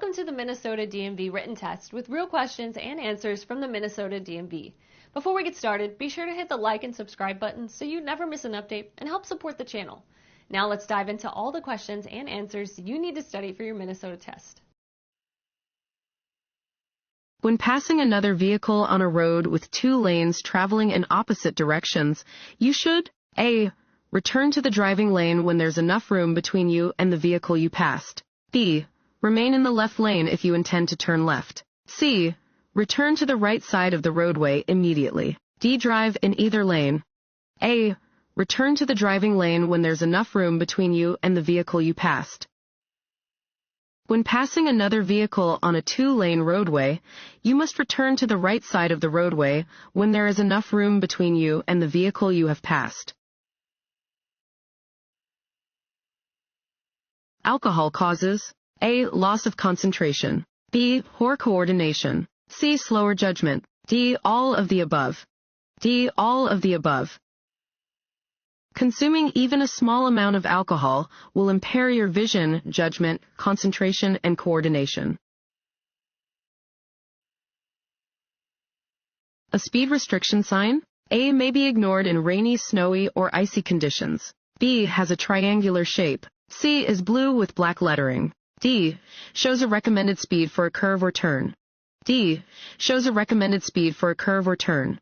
Welcome to the Minnesota DMV Written Test with real questions and answers from the Minnesota DMV. Before we get started, be sure to hit the like and subscribe button so you never miss an update and help support the channel. Now let's dive into all the questions and answers you need to study for your Minnesota test. When passing another vehicle on a road with two lanes traveling in opposite directions, you should A. Return to the driving lane when there's enough room between you and the vehicle you passed. B. Remain in the left lane if you intend to turn left. C. Return to the right side of the roadway immediately. D. Drive in either lane. A. Return to the driving lane when there's enough room between you and the vehicle you passed. When passing another vehicle on a two-lane roadway, you must return to the right side of the roadway when there is enough room between you and the vehicle you have passed. Alcohol causes A. Loss of concentration. B. Poor coordination. C. Slower judgment. D. All of the above. D. All of the above. Consuming even a small amount of alcohol will impair your vision, judgment, concentration, and coordination. A speed restriction sign? A. May be ignored in rainy, snowy, or icy conditions. B. Has a triangular shape. C. Is blue with black lettering. D. Shows a recommended speed for a curve or turn. D. Shows a recommended speed for a curve or turn.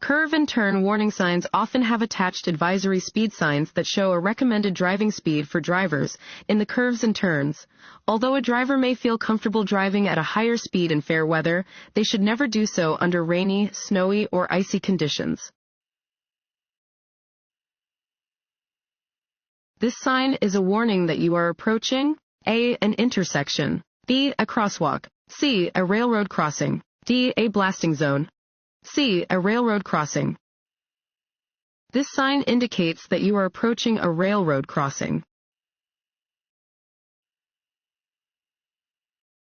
Curve and turn warning signs often have attached advisory speed signs that show a recommended driving speed for drivers in the curves and turns. Although a driver may feel comfortable driving at a higher speed in fair weather, they should never do so under rainy, snowy, or icy conditions. This sign is a warning that you are approaching A. An intersection. B. A crosswalk. C. A railroad crossing. D. A blasting zone. C. A railroad crossing. This sign indicates that you are approaching a railroad crossing.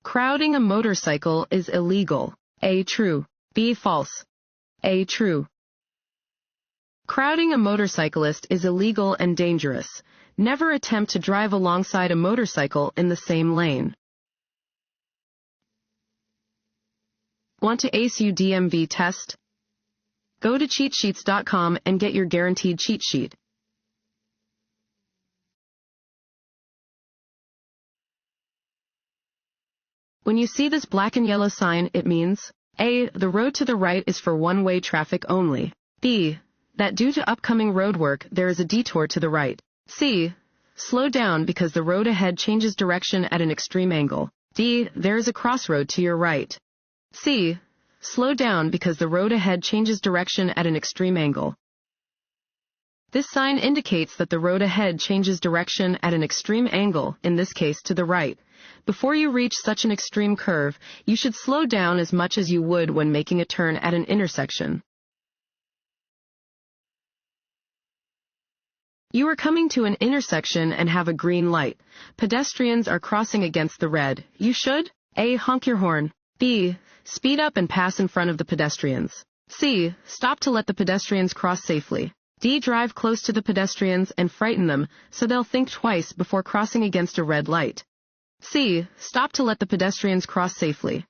Crowding a motorcycle is illegal. A. True. B. False. A. True. Crowding a motorcyclist is illegal and dangerous. Never attempt to drive alongside a motorcycle in the same lane. Want to ace your DMV test? Go to cheatsheets.com and get your guaranteed cheat sheet. When you see this black and yellow sign, it means A. The road to the right is for one-way traffic only. B. That due to upcoming road work, there is a detour to the right. C. Slow down because the road ahead changes direction at an extreme angle. D. There is a crossroad to your right. C. Slow down because the road ahead changes direction at an extreme angle. This sign indicates that the road ahead changes direction at an extreme angle, in this case to the right. Before you reach such an extreme curve, you should slow down as much as you would when making a turn at an intersection. You are coming to an intersection and have a green light. Pedestrians are crossing against the red. You should A. Honk your horn. B. Speed up and pass in front of the pedestrians. C. Stop to let the pedestrians cross safely. D. Drive close to the pedestrians and frighten them so they'll think twice before crossing against a red light. C. Stop to let the pedestrians cross safely.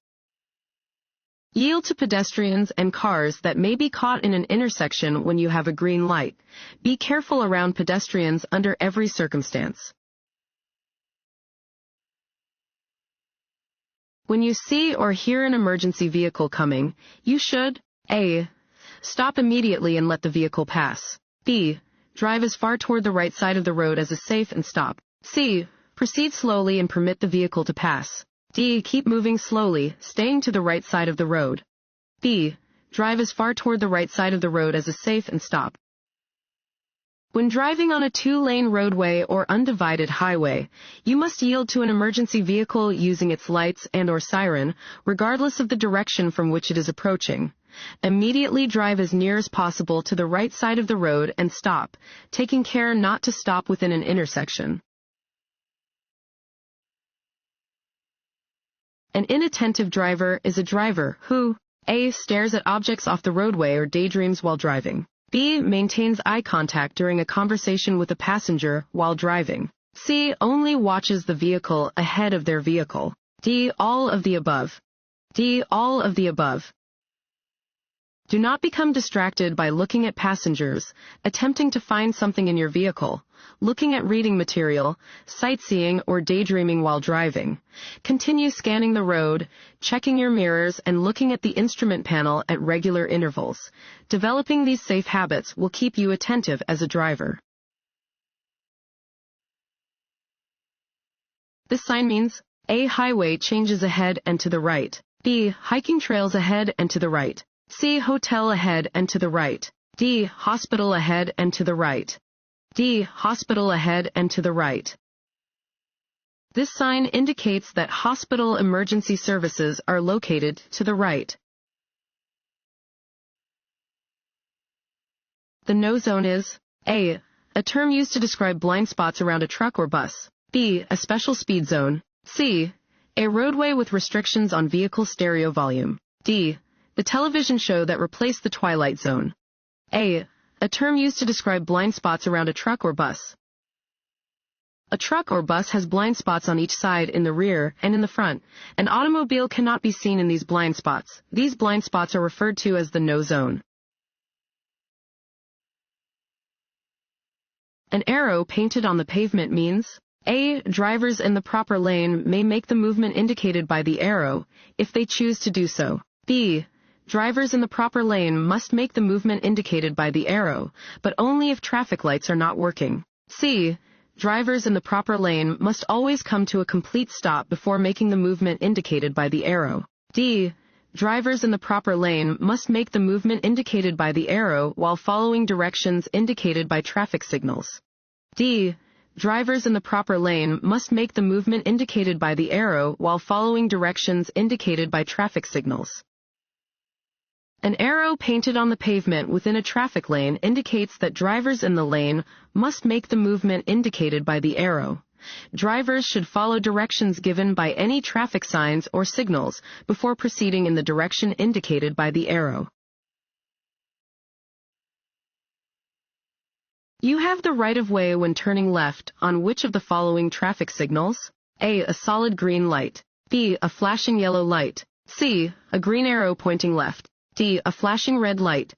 Yield to pedestrians and cars that may be caught in an intersection when you have a green light. Be careful around pedestrians under every circumstance. When you see or hear an emergency vehicle coming, you should A. Stop immediately and let the vehicle pass. B. Drive as far toward the right side of the road as is safe and stop. C. Proceed slowly and permit the vehicle to pass. D. Keep moving slowly, staying to the right side of the road. B. Drive as far toward the right side of the road as is safe and stop. When driving on a two-lane roadway or undivided highway, you must yield to an emergency vehicle using its lights and/or siren, regardless of the direction from which it is approaching. Immediately drive as near as possible to the right side of the road and stop, taking care not to stop within an intersection. An inattentive driver is a driver who A. Stares at objects off the roadway or daydreams while driving. B. Maintains eye contact during a conversation with a passenger while driving. C. Only watches the vehicle ahead of their vehicle. D. All of the above. D. All of the above. Do not become distracted by looking at passengers, attempting to find something in your vehicle, looking at reading material, sightseeing, or daydreaming while driving. Continue scanning the road, checking your mirrors, and looking at the instrument panel at regular intervals. Developing these safe habits will keep you attentive as a driver. This sign means A. Highway changes ahead and to the right. B. Hiking trails ahead and to the right. C. Hotel ahead and to the right. D. Hospital ahead and to the right. D. Hospital ahead and to the right. This sign indicates that hospital emergency services are located to the right. The no zone is A. A term used to describe blind spots around a truck or bus. B. A special speed zone. C. A roadway with restrictions on vehicle stereo volume. D. The television show that replaced the Twilight Zone. A. A term used to describe blind spots around a truck or bus. A truck or bus has blind spots on each side, in the rear, and in the front. An automobile cannot be seen in these blind spots. These blind spots are referred to as the no zone. An arrow painted on the pavement means A. Drivers in the proper lane may make the movement indicated by the arrow, if they choose to do so. B. Drivers in the proper lane must make the movement indicated by the arrow, but only if traffic lights are not working. C. Drivers in the proper lane must always come to a complete stop before making the movement indicated by the arrow. D. Drivers in the proper lane must make the movement indicated by the arrow while following directions indicated by traffic signals. D. Drivers in the proper lane must make the movement indicated by the arrow while following directions indicated by traffic signals. An arrow painted on the pavement within a traffic lane indicates that drivers in the lane must make the movement indicated by the arrow. Drivers should follow directions given by any traffic signs or signals before proceeding in the direction indicated by the arrow. You have the right-of-way when turning left on which of the following traffic signals? A. A solid green light. B. A flashing yellow light. C. A green arrow pointing left. D. A flashing red light.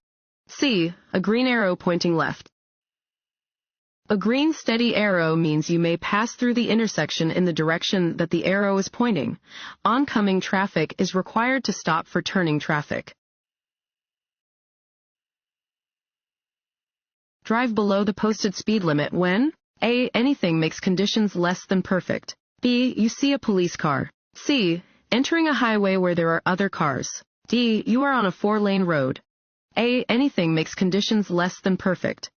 C. A green arrow pointing left. A green steady arrow means you may pass through the intersection in the direction that the arrow is pointing. Oncoming traffic is required to stop for turning traffic. Drive below the posted speed limit when A. Anything makes conditions less than perfect. B. You see a police car. C. Entering a highway where there are other cars. D. You are on a 4-lane road. A. Anything makes conditions less than perfect.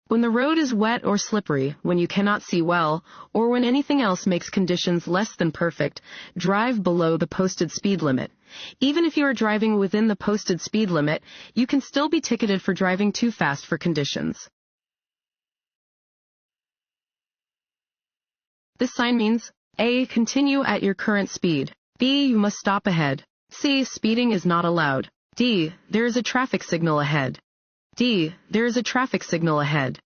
When the road is wet or slippery, when you cannot see well, or when anything else makes conditions less than perfect, drive below the posted speed limit. Even if you are driving within the posted speed limit, you can still be ticketed for driving too fast for conditions. This sign means A. Continue at your current speed. B. You must stop ahead. C. Speeding is not allowed. D. There is a traffic signal ahead. D. There is a traffic signal ahead.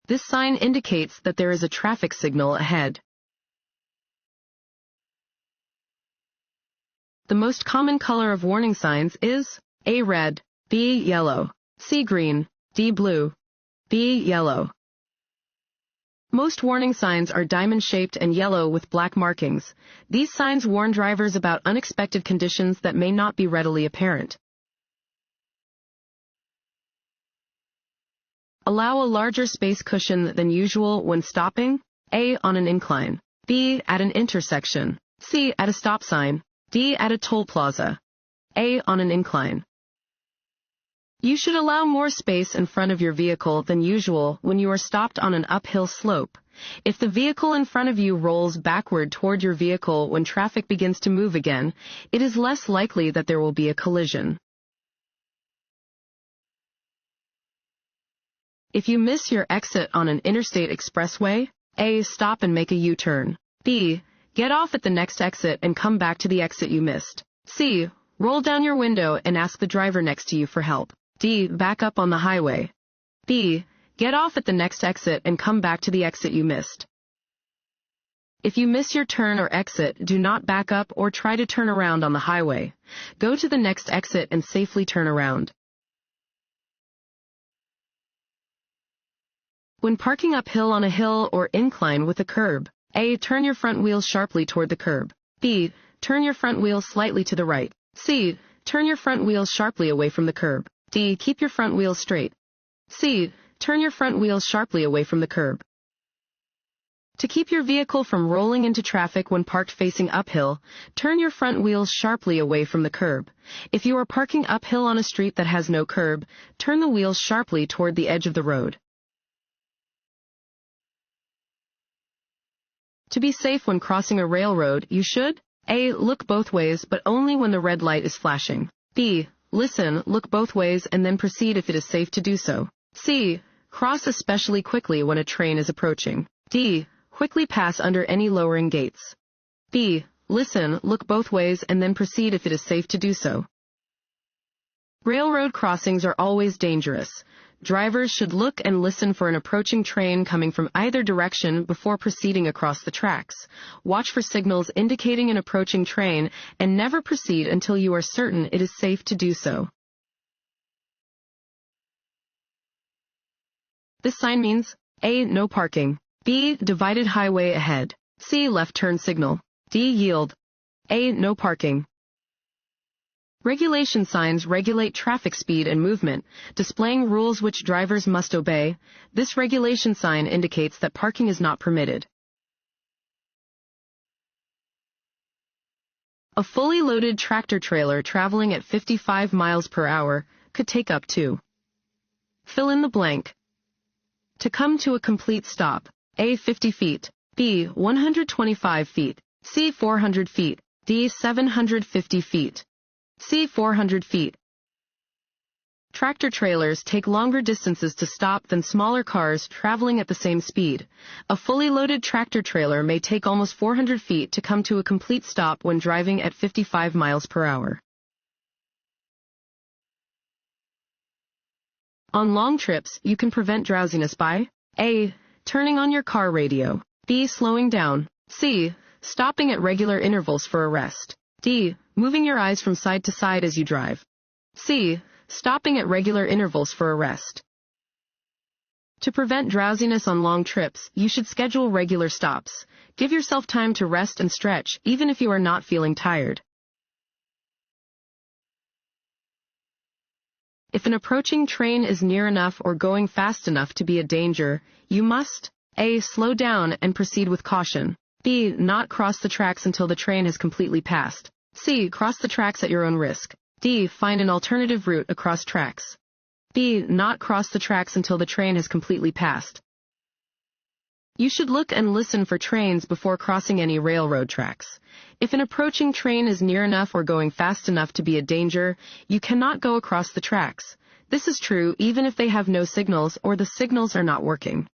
This sign indicates that there is a traffic signal ahead. The most common color of warning signs is A. Red, B. Yellow, C. Green, D. Blue, B. Yellow. Most warning signs are diamond-shaped and yellow with black markings. These signs warn drivers about unexpected conditions that may not be readily apparent. Allow a larger space cushion than usual when stopping. A. On an incline. B. At an intersection. C. At a stop sign. D. At a toll plaza. A. On an incline. You should allow more space in front of your vehicle than usual when you are stopped on an uphill slope. If the vehicle in front of you rolls backward toward your vehicle when traffic begins to move again, it is less likely that there will be a collision. If you miss your exit on an interstate expressway, A. Stop and make a U-turn. B. Get off at the next exit and come back to the exit you missed. C. Roll down your window and ask the driver next to you for help. D. Back up on the highway. B. Get off at the next exit and come back to the exit you missed. If you miss your turn or exit, do not back up or try to turn around on the highway. Go to the next exit and safely turn around. When parking uphill on a hill or incline with a curb, A. Turn your front wheels sharply toward the curb. B. Turn your front wheels slightly to the right. C. Turn your front wheels sharply away from the curb. D. Keep your front wheels straight. C. Turn your front wheels sharply away from the curb. To keep your vehicle from rolling into traffic when parked facing uphill, turn your front wheels sharply away from the curb. If you are parking uphill on a street that has no curb, turn the wheels sharply toward the edge of the road. To be safe when crossing a railroad, you should A. Look both ways, but only when the red light is flashing. B. Listen, look both ways, and then proceed if it is safe to do so. C. Cross especially quickly when a train is approaching. D. Quickly pass under any lowering gates. B. Listen, look both ways, and then proceed if it is safe to do so. Railroad crossings are always dangerous. Drivers should look and listen for an approaching train coming from either direction before proceeding across the tracks. Watch for signals indicating an approaching train and never proceed until you are certain it is safe to do so. This sign means A. No parking. B. Divided highway ahead. C. Left turn signal. D. Yield. A. No parking. Regulation signs regulate traffic speed and movement, displaying rules which drivers must obey. This regulation sign indicates that parking is not permitted. A fully loaded tractor trailer traveling at 55 miles per hour could take up to. Fill in the blank. To come to a complete stop. A. 50 feet. B. 125 feet. C. 400 feet. D. 750 feet. C. 400 feet. Tractor trailers take longer distances to stop than smaller cars traveling at the same speed. A fully loaded tractor trailer may take almost 400 feet to come to a complete stop when driving at 55 miles per hour. On long trips, you can prevent drowsiness by A. Turning on your car radio. B. Slowing down. C. Stopping at regular intervals for a rest. D. Moving your eyes from side to side as you drive. C. Stopping at regular intervals for a rest. To prevent drowsiness on long trips, you should schedule regular stops. Give yourself time to rest and stretch, even if you are not feeling tired. If an approaching train is near enough or going fast enough to be a danger, you must A. Slow down and proceed with caution. B. Not cross the tracks until the train has completely passed. C. Cross the tracks at your own risk. D. Find an alternative route across tracks. B. Not cross the tracks until the train has completely passed. You should look and listen for trains before crossing any railroad tracks. If an approaching train is near enough or going fast enough to be a danger, you cannot go across the tracks. This is true even if they have no signals or the signals are not working.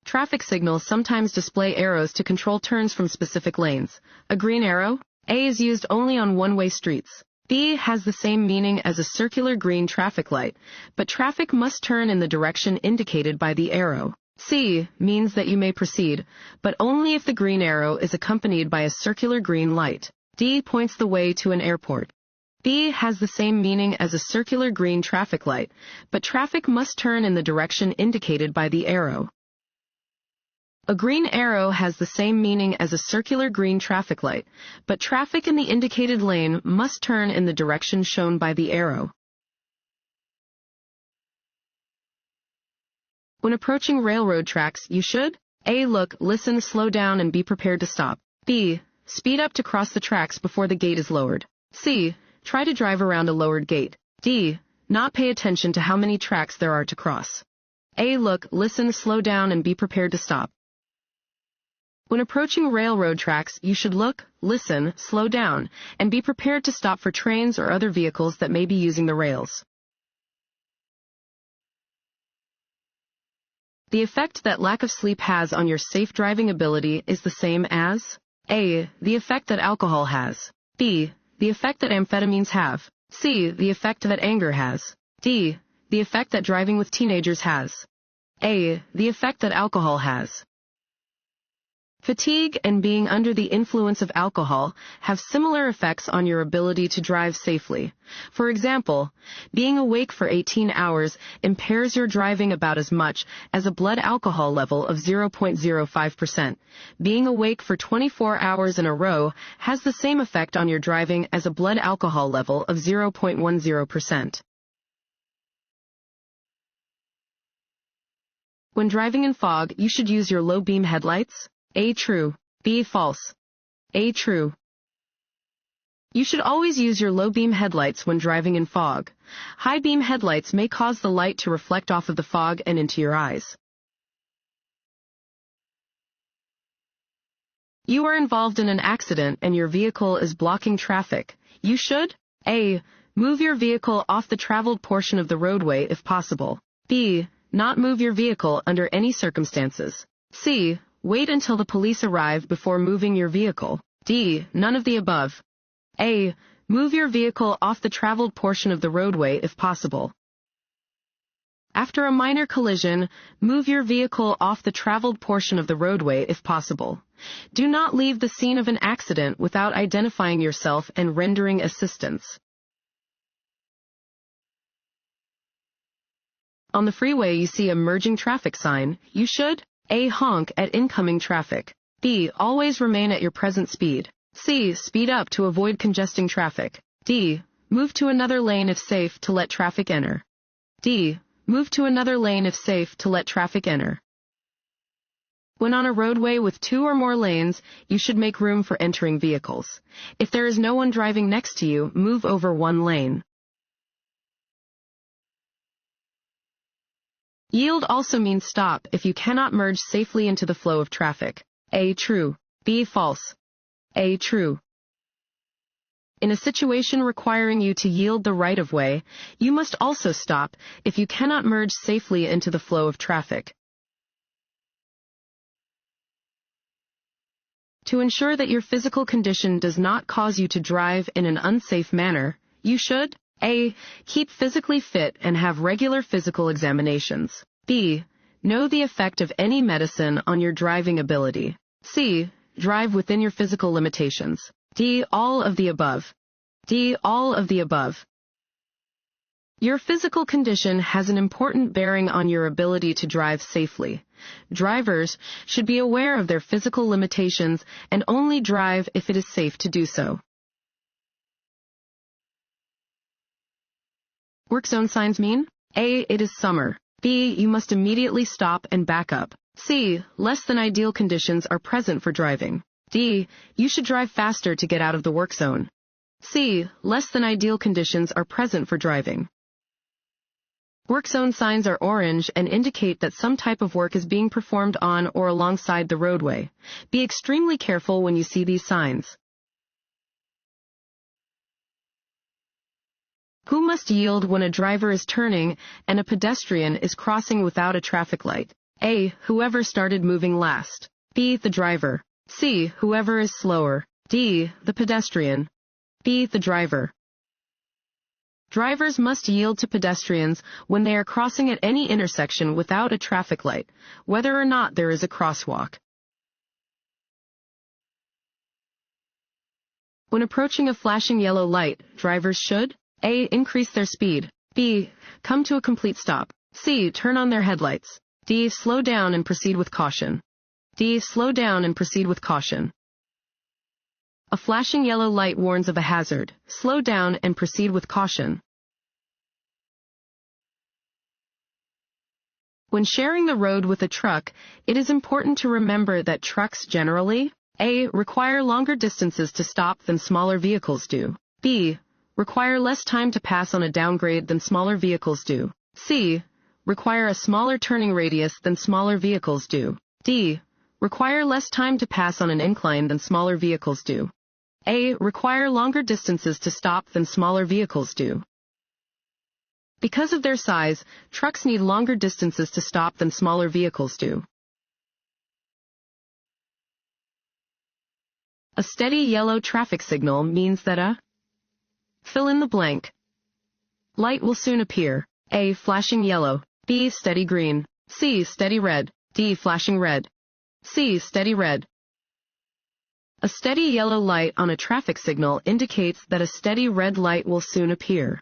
Traffic signals sometimes display arrows to control turns from specific lanes. A green arrow, A, is used only on one-way streets. B has the same meaning as a circular green traffic light, but traffic must turn in the direction indicated by the arrow. C means that you may proceed, but only if the green arrow is accompanied by a circular green light. D points the way to an airport. B has the same meaning as a circular green traffic light, but traffic must turn in the direction indicated by the arrow. A green arrow has the same meaning as a circular green traffic light, but traffic in the indicated lane must turn in the direction shown by the arrow. When approaching railroad tracks, you should A. Look, listen, slow down, and be prepared to stop. B. Speed up to cross the tracks before the gate is lowered. C. Try to drive around a lowered gate. D. Not pay attention to how many tracks there are to cross. A. Look, listen, slow down, and be prepared to stop. When approaching railroad tracks, you should look, listen, slow down, and be prepared to stop for trains or other vehicles that may be using the rails. The effect that lack of sleep has on your safe driving ability is the same as A. The effect that alcohol has. B. The effect that amphetamines have. C. The effect that anger has. D. The effect that driving with teenagers has. A. The effect that alcohol has. Fatigue and being under the influence of alcohol have similar effects on your ability to drive safely. For example, being awake for 18 hours impairs your driving about as much as a blood alcohol level of 0.05%. Being awake for 24 hours in a row has the same effect on your driving as a blood alcohol level of 0.10%. When driving in fog, you should use your low beam headlights. A. True. B. False. A. True. You should always use your low beam headlights when driving in fog. High beam headlights may cause the light to reflect off of the fog and into your eyes. You are involved in an accident and your vehicle is blocking traffic. You should A. Move your vehicle off the traveled portion of the roadway if possible. B. Not move your vehicle under any circumstances. C. Wait until the police arrive before moving your vehicle. D. None of the above. A. Move your vehicle off the traveled portion of the roadway if possible. After a minor collision, move your vehicle off the traveled portion of the roadway if possible. Do not leave the scene of an accident without identifying yourself and rendering assistance. On the freeway you see a merging traffic sign. You should A. Honk at incoming traffic. B. Always remain at your present speed. C. Speed up to avoid congesting traffic. D. Move to another lane if safe to let traffic enter. D. Move to another lane if safe to let traffic enter. When on a roadway with 2 or more lanes, you should make room for entering vehicles. If there is no one driving next to you, move over 1 lane. Yield also means stop if you cannot merge safely into the flow of traffic. A. True. B. False. A. True. In a situation requiring you to yield the right-of-way, you must also stop if you cannot merge safely into the flow of traffic. To ensure that your physical condition does not cause you to drive in an unsafe manner, you should A. Keep physically fit and have regular physical examinations. B. Know the effect of any medicine on your driving ability. C. Drive within your physical limitations. D. All of the above. D. All of the above. Your physical condition has an important bearing on your ability to drive safely. Drivers should be aware of their physical limitations and only drive if it is safe to do so. Work zone signs mean A. It is summer. B. You must immediately stop and back up. C. Less than ideal conditions are present for driving. D. You should drive faster to get out of the work zone. C. Less than ideal conditions are present for driving. Work zone signs are orange and indicate that some type of work is being performed on or alongside the roadway. Be extremely careful when you see these signs. Who must yield when a driver is turning and a pedestrian is crossing without a traffic light? A. Whoever started moving last. B. The driver. C. Whoever is slower. D. The pedestrian. B. The driver. Drivers must yield to pedestrians when they are crossing at any intersection without a traffic light, whether or not there is a crosswalk. When approaching a flashing yellow light, drivers should A. Increase their speed. B. Come to a complete stop. C. Turn on their headlights. D. Slow down and proceed with caution. D. Slow down and proceed with caution. A flashing yellow light warns of a hazard. Slow down and proceed with caution. When sharing the road with a truck, it is important to remember that trucks generally A. Require longer distances to stop than smaller vehicles do. B. Require less time to pass on a downgrade than smaller vehicles do. C. Require a smaller turning radius than smaller vehicles do. D. Require less time to pass on an incline than smaller vehicles do. A. Require longer distances to stop than smaller vehicles do. Because of their size, trucks need longer distances to stop than smaller vehicles do. A steady yellow traffic signal means that a fill in the blank light will soon appear. A. Flashing yellow. B. Steady green. C. Steady red. D. Flashing red. C. Steady red. A steady yellow light on a traffic signal indicates that a steady red light will soon appear.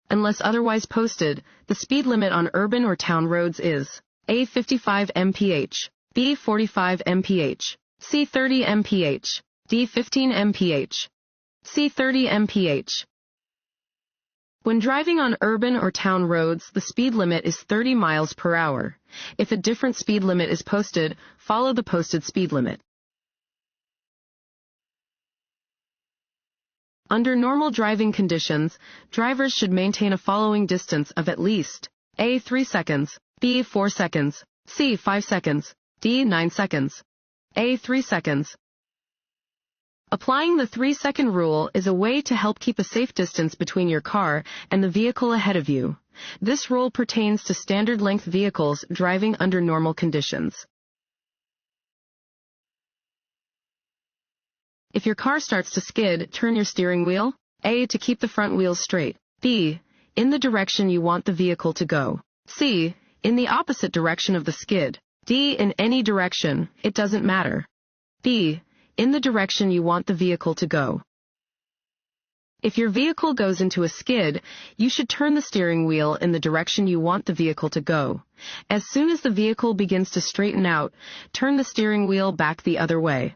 Unless otherwise posted, the speed limit on urban or town roads is A. 55 mph, B. 45 mph, C. 30 mph, D. 15 mph, C. 30 mph. When driving on urban or town roads, the speed limit is 30 miles per hour. If a different speed limit is posted, follow the posted speed limit. Under normal driving conditions, drivers should maintain a following distance of at least A. 3 seconds, B. 4 seconds, C. 5 seconds, D. 9 seconds. A. 3 seconds. Applying the 3-second rule is a way to help keep a safe distance between your car and the vehicle ahead of you. This rule pertains to standard-length vehicles driving under normal conditions. If your car starts to skid, turn your steering wheel. A. To keep the front wheels straight. B. In the direction you want the vehicle to go. C. In the opposite direction of the skid. D. In any direction, it doesn't matter. B. In the direction you want the vehicle to go. If your vehicle goes into a skid, you should turn the steering wheel in the direction you want the vehicle to go. As soon as the vehicle begins to straighten out, turn the steering wheel back the other way.